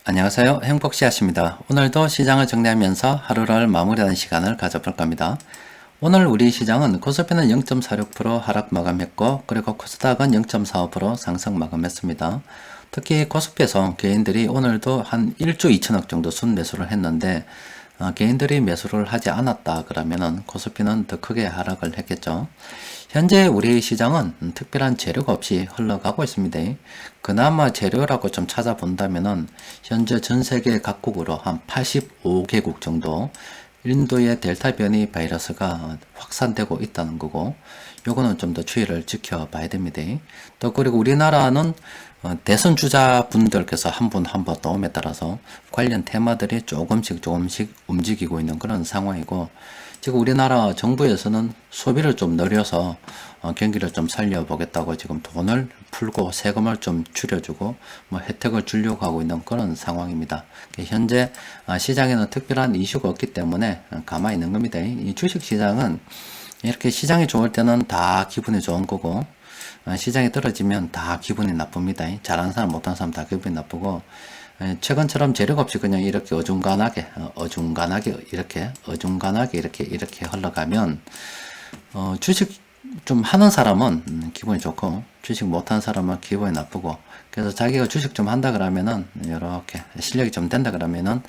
안녕하세요. 행복씨앗입니다. 오늘도 시장을 정리하면서 하루를 마무리하는 시간을 가져볼 겁니다. 오늘 우리 시장은 코스피는 0.46% 하락 마감했고, 그리고 코스닥은 0.45% 상승 마감했습니다. 특히 코스피에서 개인들이 오늘도 한 1조 2천억 정도 순매수를 했는데, 개인들이 매수를 하지 않았다 그러면은 코스피는 더 크게 하락을 했겠죠. 현재 우리 시장은 특별한 재료가 없이 흘러가고 있습니다. 그나마 재료라고 좀 찾아본다면은 현재 전 세계 각국으로 한 85개국 정도 인도의 델타 변이 바이러스가 확산되고 있다는 거고, 요거는 좀 더 추이를 지켜봐야 됩니다. 또 그리고 우리나라는 대선 주자분들께서 한 분 한 분 도움에 따라서 관련 테마들이 조금씩 움직이고 있는 그런 상황이고, 지금 우리나라 정부에서는 소비를 좀 늘려서 경기를 좀 살려보겠다고 지금 돈을 풀고 세금을 좀 줄여주고 뭐 혜택을 주려고 하고 있는 그런 상황입니다. 현재 시장에는 특별한 이슈가 없기 때문에 가만히 있는 겁니다. 이 주식 시장은 이렇게 시장이 좋을 때는 다 기분이 좋은 거고, 시장이 떨어지면 다 기분이 나쁩니다. 잘하는 사람 못하는 사람 다 기분이 나쁘고, 최근처럼 재력 없이 그냥 이렇게 어중간하게 이렇게 흘러가면, 주식 좀 하는 사람은 기분이 좋고, 주식 못하는 사람은 기분이 나쁘고, 그래서 자기가 주식 좀 한다 그러면은, 이렇게 실력이 좀 된다 그러면은,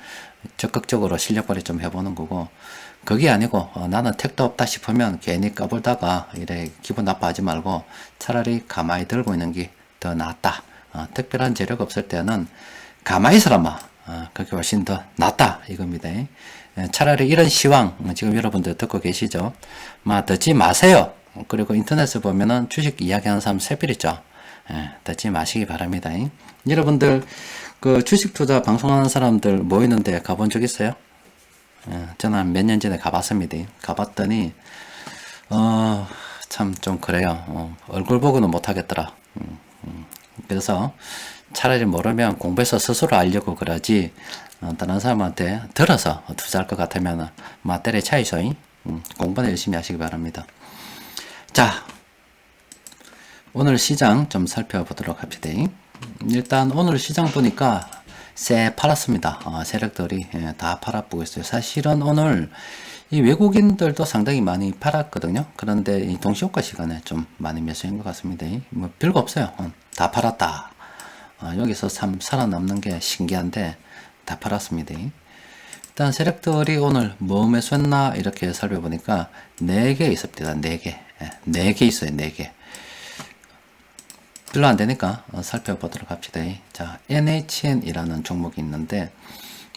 적극적으로 실력 발휘 좀 해보는 거고, 그게 아니고, 나는 택도 없다 싶으면 괜히 까불다가, 이래 기분 나빠하지 말고, 차라리 가만히 들고 있는 게 더 낫다. 특별한 재력 없을 때는, 가만히 있으라마. 그게 훨씬 더 낫다. 이겁니다. 차라리 이런 시황, 지금 여러분들 듣고 계시죠? 듣지 마세요. 그리고 인터넷에 보면은 주식 이야기하는 사람 새필 있죠? 듣지 마시기 바랍니다. 여러분들, 그 주식 투자 방송하는 사람들 모이는데 가본 적 있어요? 저는 몇 년 전에 가봤습니다. 가봤더니, 참 좀 그래요. 얼굴 보고는 못하겠더라. 그래서 차라리 모르면 공부해서 스스로 알려고 그러지, 다른 사람한테 들어서 투자할 것 같으면 때려 차이소. 공부는 열심히 하시기 바랍니다. 자, 오늘 시장 좀 살펴보도록 합시다. 일단 오늘 시장 보니까 세 팔았습니다. 세력들이 다 팔아보고 있어요. 사실은 오늘 이 외국인들도 상당히 많이 팔았거든요. 그런데 이 동시효과 시간에 좀 많이 매수한 것 같습니다. 뭐 별거 없어요. 다 팔았다. 여기서 참 살아남는 게 신기한데 다 팔았습니다. 일단 세력들이 오늘 뭐 매수했나 이렇게 살펴보니까 4개 있습니다. 4개. 4개 있어요. 4개. 별로 안 되니까 살펴보도록 합시다. 자, NHN이라는 종목이 있는데,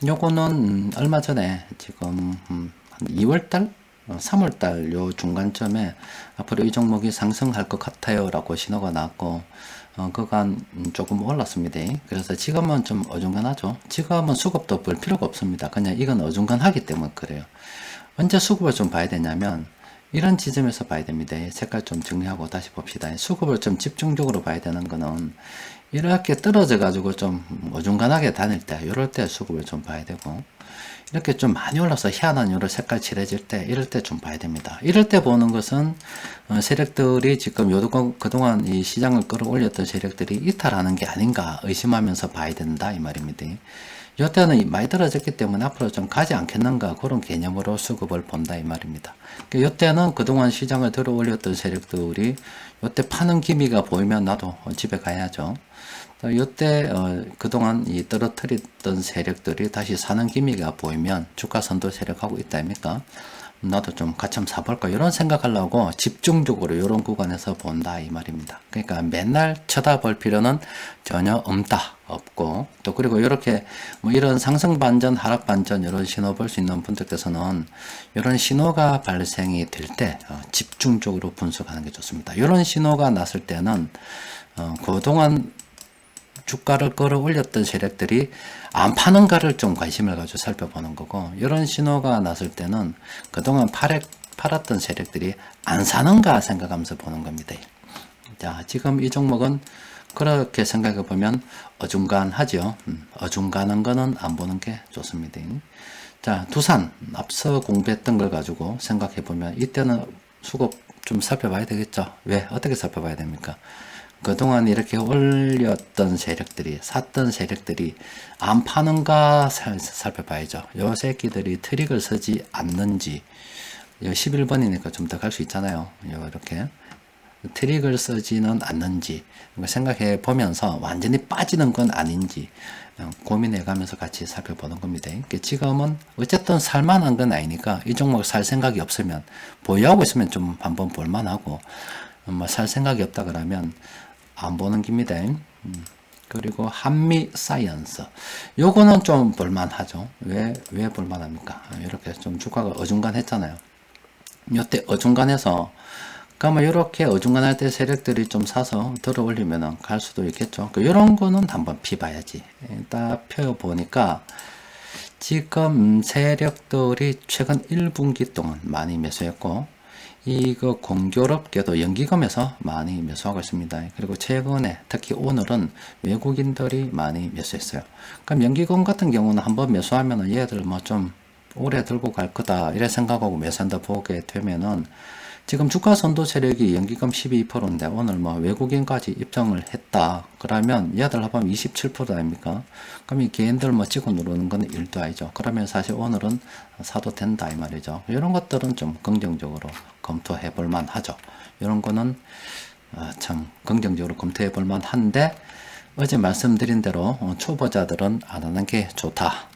요거는 얼마 전에 지금 한 2월달? 3월달 요 중간쯤에 앞으로 이 종목이 상승할 것 같아요 라고 신호가 나왔고, 그간 조금 올랐습니다. 그래서 지금은 좀 어중간하죠. 지금은 수급도 볼 필요가 없습니다. 그냥 이건 어중간하기 때문에 그래요. 언제 수급을 좀 봐야 되냐면, 이런 지점에서 봐야 됩니다. 색깔 좀 정리하고 다시 봅시다. 수급을 좀 집중적으로 봐야 되는 거는 이렇게 떨어져 가지고 좀 어중간하게 다닐 때, 이럴 때 수급을 좀 봐야 되고, 이렇게 좀 많이 올라서 희한한 요런 색깔 칠해질 때, 이럴 때 좀 봐야 됩니다. 이럴 때 보는 것은 세력들이 지금 그동안 이 시장을 끌어올렸던 세력들이 이탈하는 게 아닌가 의심하면서 봐야 된다 이 말입니다. 요때는 많이 떨어졌기 때문에 앞으로 좀 가지 않겠는가 그런 개념으로 수급을 본다 이 말입니다. 요때는 그동안 시장을 들어 올렸던 세력들이 요때 파는 기미가 보이면 나도 집에 가야죠. 요때 그동안 이 떨어뜨렸던 세력들이 다시 사는 기미가 보이면 주가 선도 세력하고 있다 아닙니까? 나도 좀 같이 한번 사볼까 이런 생각하려고 집중적으로 이런 구간에서 본다 이 말입니다. 그러니까 맨날 쳐다볼 필요는 전혀 없고, 또 그리고 이렇게 뭐 이런 상승 반전 하락 반전 이런 신호 볼 수 있는 분들께서는 이런 신호가 발생이 될 때 집중적으로 분석하는 게 좋습니다. 이런 신호가 났을 때는 그동안 주가를 끌어올렸던 세력들이 안 파는가를 좀 관심을 가지고 살펴보는 거고, 이런 신호가 났을 때는 그동안 팔았던 세력들이 안 사는가 생각하면서 보는 겁니다. 자, 지금 이 종목은 그렇게 생각해 보면 어중간하죠. 어중간한 거는 안 보는 게 좋습니다. 자, 두산 앞서 공부했던 걸 가지고 생각해 보면 이때는 수급 좀 살펴봐야 되겠죠. 왜? 어떻게 살펴봐야 됩니까? 그동안 이렇게 올렸던 세력들이, 샀던 세력들이 안 파는가 살펴봐야죠. 요 새끼들이 트릭을 쓰지 않는지, 11번이니까 좀 더 갈 수 있잖아요. 이렇게 트릭을 쓰지는 않는지 생각해 보면서 완전히 빠지는 건 아닌지 고민해 가면서 같이 살펴보는 겁니다. 지금은 어쨌든 살만한 건 아니니까 이 종목 살 생각이 없으면, 보유하고 있으면 좀 한번 볼만하고, 살 생각이 없다 그러면 안 보는 겁니다. 그리고 한미 사이언스, 요거는 좀 볼만하죠. 왜 볼만합니까? 이렇게 좀 주가가 어중간했잖아요. 요때 어중간해서, 그러면 이렇게 어중간할 때 세력들이 좀 사서 들어 올리면 갈 수도 있겠죠. 이런 거는 한번 피봐야지. 딱 펴보니까 지금 세력들이 최근 1분기 동안 많이 매수했고, 이거 공교롭게도 연기금에서 많이 매수하고 있습니다. 그리고 최근에 특히 오늘은 외국인들이 많이 매수했어요. 그럼 연기금 같은 경우는 한번 매수하면 얘들 뭐 좀 오래 들고 갈 거다 이래 생각하고 매수한다 보게 되면은, 지금 주가 선도 세력이 연기금 12%인데 오늘 뭐 외국인까지 입장을 했다 그러면 얘들 합하면 27% 아닙니까? 그럼 이 개인들 뭐 찍어 누르는 건 1도 아니죠. 그러면 사실 오늘은 사도 된다 이 말이죠. 이런 것들은 좀 긍정적으로 검토해 볼 만하죠. 이런 거는 참 긍정적으로 검토해 볼 만한데, 어제 말씀드린 대로 초보자들은 안 하는 게 좋다.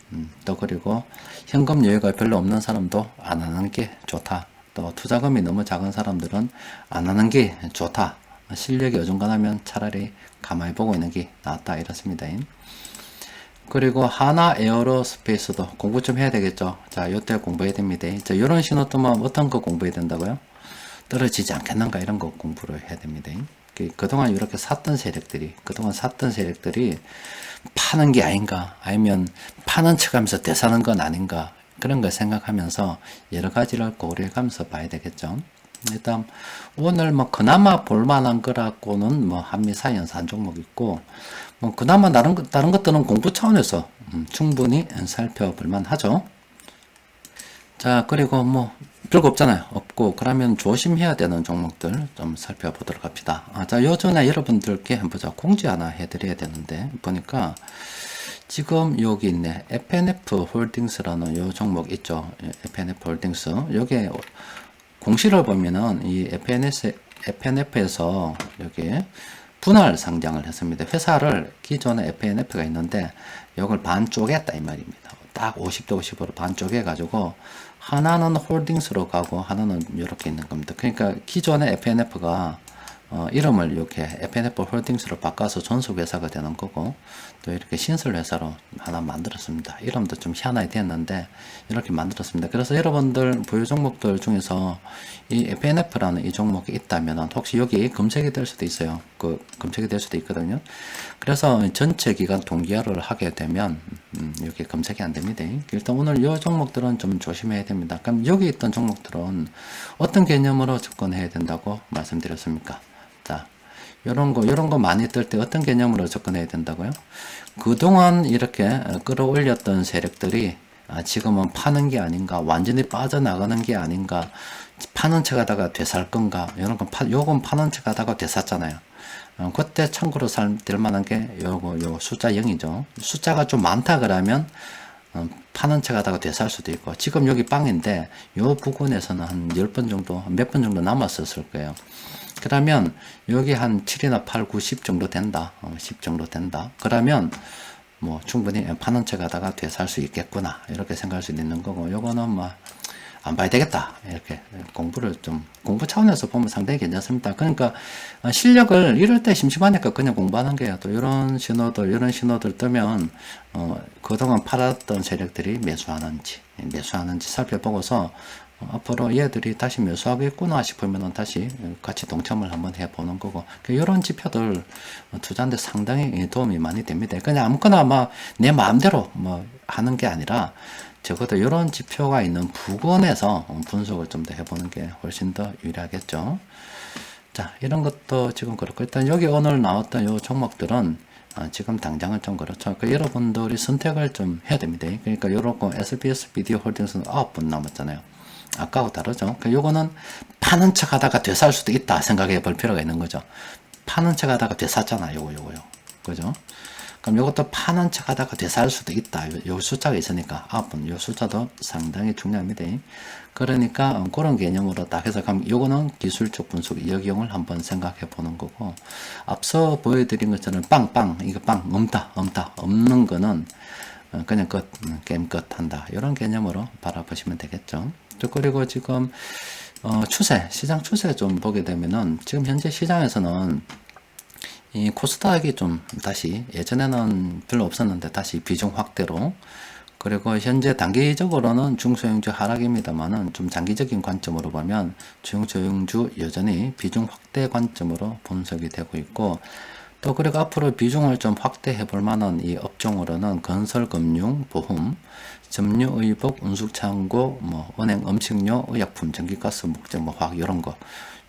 또 그리고 현금 여유가 별로 없는 사람도 안 하는 게 좋다. 또 투자금이 너무 작은 사람들은 안 하는 게 좋다. 실력이 어중간하면 차라리 가만히 보고 있는 게 낫다 이렇습니다. 그리고 하나 에어로스페이스도 공부 좀 해야 되겠죠. 자, 요때 공부해야 됩니다. 자, 요런 신호 뜨면 어떤 거 공부해야 된다고요? 떨어지지 않겠는가 이런 거 공부를 해야 됩니다. 그동안 이렇게 샀던 세력들이, 파는 게 아닌가, 아니면 파는 척 하면서 대사는 건 아닌가, 그런 걸 생각하면서 여러 가지를 고려해 가면서 봐야 되겠죠. 일단 오늘 뭐 그나마 볼만한 거라고는 뭐 한미사이언스 한 종목 있고, 뭐 그나마 다른 것들은 공부 차원에서 충분히 살펴볼 만하죠. 자, 그리고 뭐 별거 없잖아요. 없고, 그러면 조심해야 되는 종목들 좀 살펴보도록 합시다. 자, 요전에 여러분들께 한번 보자. 공지 하나 해드려야 되는데, 보니까 지금 여기 있네. FNF 홀딩스라는 요 종목 있죠. FNF 홀딩스. 여기 공시를 보면은 이 FNF에서 여기 분할 상장을 했습니다. 회사를, 기존에 FNF가 있는데 이걸 반 쪼갰다 이 말입니다. 딱 50대 50으로 반 쪼개가지고 하나는 홀딩스로 가고 하나는 이렇게 있는 겁니다. 그러니까 기존의 FNF가 이름을 이렇게 FNF 홀딩스로 바꿔서 전속회사가 되는 거고, 또 이렇게 신설회사로 하나 만들었습니다. 이름도 좀 희한하게 됐는데 이렇게 만들었습니다. 그래서 여러분들 보유 종목들 중에서 이 FNF라는 이 종목이 있다면 혹시 여기 검색이 될 수도 있어요. 검색이 될 수도 있거든요. 그래서 전체 기간 동기화를 하게 되면 여기 검색이 안 됩니다. 일단 오늘 이 종목들은 좀 조심해야 됩니다. 그럼 여기 있던 종목들은 어떤 개념으로 접근해야 된다고 말씀드렸습니까? 자, 요런 거 많이 뜰 때 어떤 개념으로 접근해야 된다고요? 그동안 이렇게 끌어올렸던 세력들이 지금은 파는 게 아닌가, 완전히 빠져나가는 게 아닌가, 파는 척 하다가 되살 건가, 요건 파는 척 하다가 되샀잖아요. 그때 참고로 될 만한 게 요 숫자 0이죠. 숫자가 좀 많다 그러면 파는 척 하다가 되살 수도 있고, 지금 여기 빵인데 요 부근에서는 한 10번 정도, 몇 번 정도 남았었을 거예요. 그러면 여기 한 7이나 8, 9, 10 정도 된다. 10 정도 된다. 그러면 뭐 충분히 파는 척 하다가 되살 수 있겠구나. 이렇게 생각할 수 있는 거고, 요거는 뭐 안 봐야 되겠다. 이렇게 공부 차원에서 보면 상당히 괜찮습니다. 그러니까 실력을 이럴 때 심심하니까 그냥 공부하는 거예요. 또 이런 신호들 뜨면 그동안 팔았던 세력들이 매수하는지 살펴보고서 앞으로 얘들이 다시 매수하겠구나 싶으면 다시 같이 동참을 한번 해보는 거고, 이런 지표들 투자하는데 상당히 도움이 많이 됩니다. 그냥 아무거나 막 내 마음대로 뭐 하는 게 아니라 적어도 이런 지표가 있는 부근에서 분석을 좀 더 해보는 게 훨씬 더 유리하겠죠. 자, 이런 것도 지금 그렇고, 일단 여기 오늘 나왔던 요 종목들은 지금 당장은 좀 그렇죠. 여러분들이 선택을 좀 해야 됩니다. 그러니까 요렇게 SBS 비디오 홀딩스는 9분 남았잖아요. 아까하고 다르죠. 요거는 파는 척 하다가 되살 수도 있다 생각해 볼 필요가 있는 거죠. 파는 척 하다가 되샀잖아. 요거요. 그죠? 그럼 요것도 파는 척 하다가 되살 수도 있다. 요 숫자가 있으니까 9번. 요 숫자도 상당히 중요합니다. 그러니까 그런 개념으로 딱 해서 가면 요거는 기술적 분석 역용을 한번 생각해 보는 거고, 앞서 보여드린 것처럼 빵빵 이거 빵 없다 없는 거는 그냥 끝 게임 끝 한다. 이런 개념으로 바라보시면 되겠죠. 또 그리고 지금 추세 시장 추세 좀 보게 되면은 지금 현재 시장에서는 이 코스닥이 좀 다시 예전에는 별로 없었는데 다시 비중 확대로, 그리고 현재 단기적으로는 중소형주 하락입니다만은 좀 장기적인 관점으로 보면 중소형주 여전히 비중 확대 관점으로 분석이 되고 있고, 또 그리고 앞으로 비중을 좀 확대해 볼 만한 이 업종으로는 건설, 금융, 보험, 점유, 의복, 운输창고, 뭐 은행, 음식료, 의약품, 전기가스, 목재, 뭐 화학 이런 거,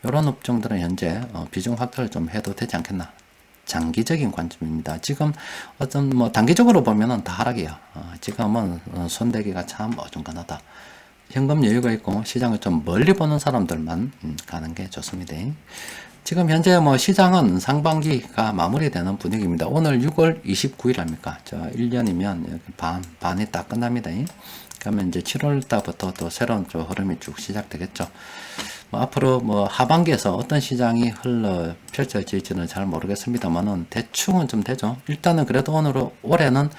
이런 업종들은 현재 비중 확대를 좀 해도 되지 않겠나. 장기적인 관점입니다. 지금 어떤 뭐 단기적으로 보면은 다 하락이야. 지금은 손대기가 참 어중간하다. 현금 여유가 있고 시장을 좀 멀리 보는 사람들만 가는 게 좋습니다. 지금 현재 뭐 시장은 상반기가 마무리되는 분위기입니다. 오늘 6월 29일 아닙니까? 1년이면 반이 딱 끝납니다. 그러면 이제 7월 달부터 또 새로운 흐름이 쭉 시작되겠죠. 뭐 앞으로 뭐 하반기에서 어떤 시장이 펼쳐질지는 잘 모르겠습니다만은 대충은 좀 되죠. 일단은 그래도 올해는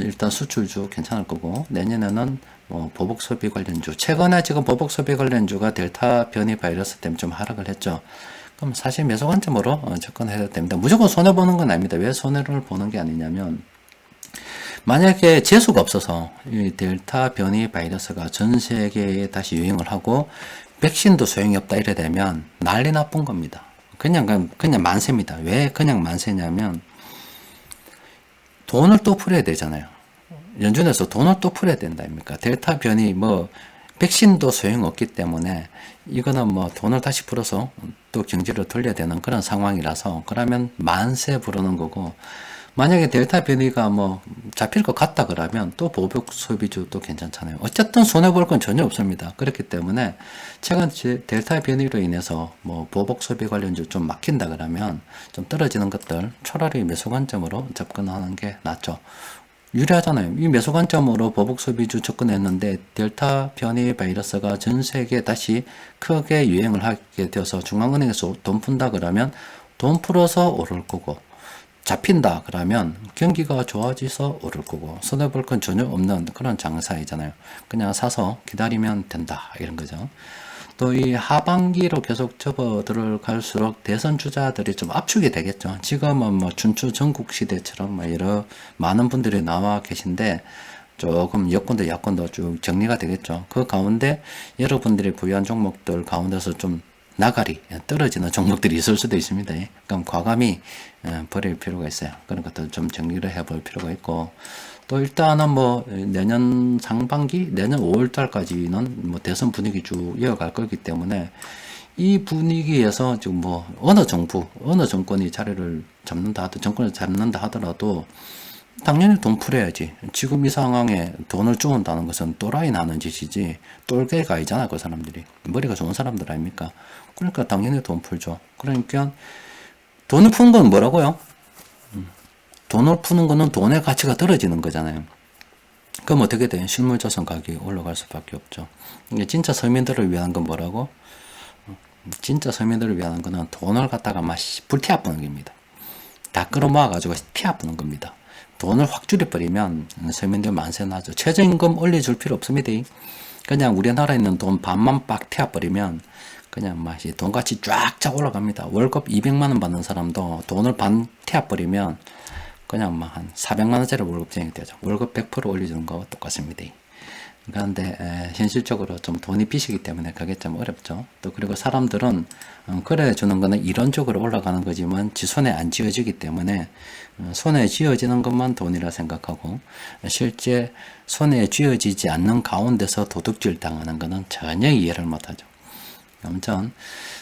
일단 수출주 괜찮을 거고, 내년에는 뭐 보복 소비 관련주, 최근에 지금 보복 소비 관련주가 델타 변이 바이러스 때문에 좀 하락을 했죠. 그럼 사실 매수 관점으로 접근해야 됩니다. 무조건 손해 보는 건 아닙니다. 왜 손해를 보는 게 아니냐면, 만약에 재수가 없어서 이 델타 변이 바이러스가 전 세계에 다시 유행을 하고 백신도 소용이 없다 이래 되면 난리 나쁜 겁니다. 그냥 만세입니다. 왜 그냥 만세냐면 돈을 또 풀어야 되잖아요. 연준에서 돈을 또 풀어야 된다 아닙니까? 델타 변이 뭐 백신도 소용없기 때문에 이거는 뭐 돈을 다시 풀어서 또 경제를 돌려야 되는 그런 상황이라서, 그러면 만세 부르는 거고, 만약에 델타 변이가 뭐 잡힐 것 같다 그러면 또 보복 소비주도 괜찮잖아요. 어쨌든 손해볼 건 전혀 없습니다. 그렇기 때문에 최근 델타 변이로 인해서 뭐 보복 소비 관련주 좀 막힌다 그러면 좀 떨어지는 것들 차라리 매수 관점으로 접근하는 게 낫죠. 유리하잖아요. 이 매수 관점으로 보복 소비주 접근했는데 델타 변이 바이러스가 전 세계에 다시 크게 유행을 하게 되어서 중앙은행에서 돈 푼다 그러면 돈 풀어서 오를 거고, 잡힌다 그러면 경기가 좋아져서 오를 거고, 손해볼 건 전혀 없는 그런 장사이잖아요. 그냥 사서 기다리면 된다 이런 거죠. 또 이 하반기로 계속 접어들어갈수록 대선 주자들이 좀 압축이 되겠죠. 지금은 뭐 춘추 전국 시대처럼 뭐 여러 많은 분들이 나와 계신데 조금 여권도 야권도 쭉 정리가 되겠죠. 그 가운데 여러분들이 부유한 종목들 가운데서 좀 나가리 떨어지는 종목들이 있을 수도 있습니다. 그럼 과감히 버릴 필요가 있어요. 그런 것들 좀 정리를 해볼 필요가 있고, 또 일단은 뭐 내년 상반기, 내년 5월달까지는 뭐 대선 분위기 쭉 이어갈 거기 때문에 이 분위기에서 지금 뭐 어느 정권이 자리를 잡는다 하더라도, 정권을 잡는다 하더라도 당연히 돈 풀어야지. 지금 이 상황에 돈을 주운다는 것은 또라이 나는 짓이지 똘개가 아니잖아. 그 사람들이 머리가 좋은 사람들 아닙니까? 그러니까 당연히 돈 풀죠. 그러니까 돈을 푸는 건 뭐라고요? 돈을 푸는 거는 돈의 가치가 떨어지는 거잖아요. 그럼 어떻게 돼요? 실물자산 가격이 올라갈 수밖에 없죠. 이게 진짜 서민들을 위한 건 뭐라고? 진짜 서민들을 위한 거는 돈을 갖다가 막 불태워 부는 겁니다. 다 끌어모아가지고 태워 부는 겁니다. 돈을 확 줄여버리면 서민들 만세 나죠. 최저임금 올려줄 필요 없습니다. 그냥 우리나라에 있는 돈 반만 빡 태워버리면 그냥 막 돈같이 쫙쫙 올라갑니다. 월급 200만원 받는 사람도 돈을 반 태워버리면 그냥 막 한 400만원짜리 월급쟁이 되죠. 월급 100% 올려주는 거와 똑같습니다. 그런데 현실적으로 좀 돈이 빚이기 때문에 그게 좀 어렵죠. 또 그리고 사람들은 그래 주는 거는 이론적으로 올라가는 거지만 지 손에 안 쥐어지기 때문에 손에 쥐어지는 것만 돈이라 생각하고, 실제 손에 쥐어지지 않는 가운데서 도둑질 당하는 거는 전혀 이해를 못하죠. 아무튼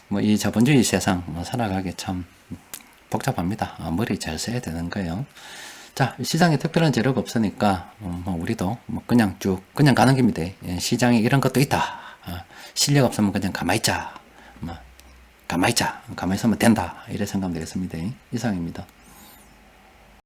뭐 이 자본주의 세상 살아가기 참 복잡합니다. 머리 잘 써야 되는 거예요. 자, 시장에 특별한 재료가 없으니까 뭐 우리도 뭐 그냥 가는 겁니다. 시장에 이런 것도 있다. 실력 없으면 그냥 가만히 있자. 뭐 가만히 있자. 가만히 있으면 된다. 이래 생각하면 되겠습니다. 이상입니다.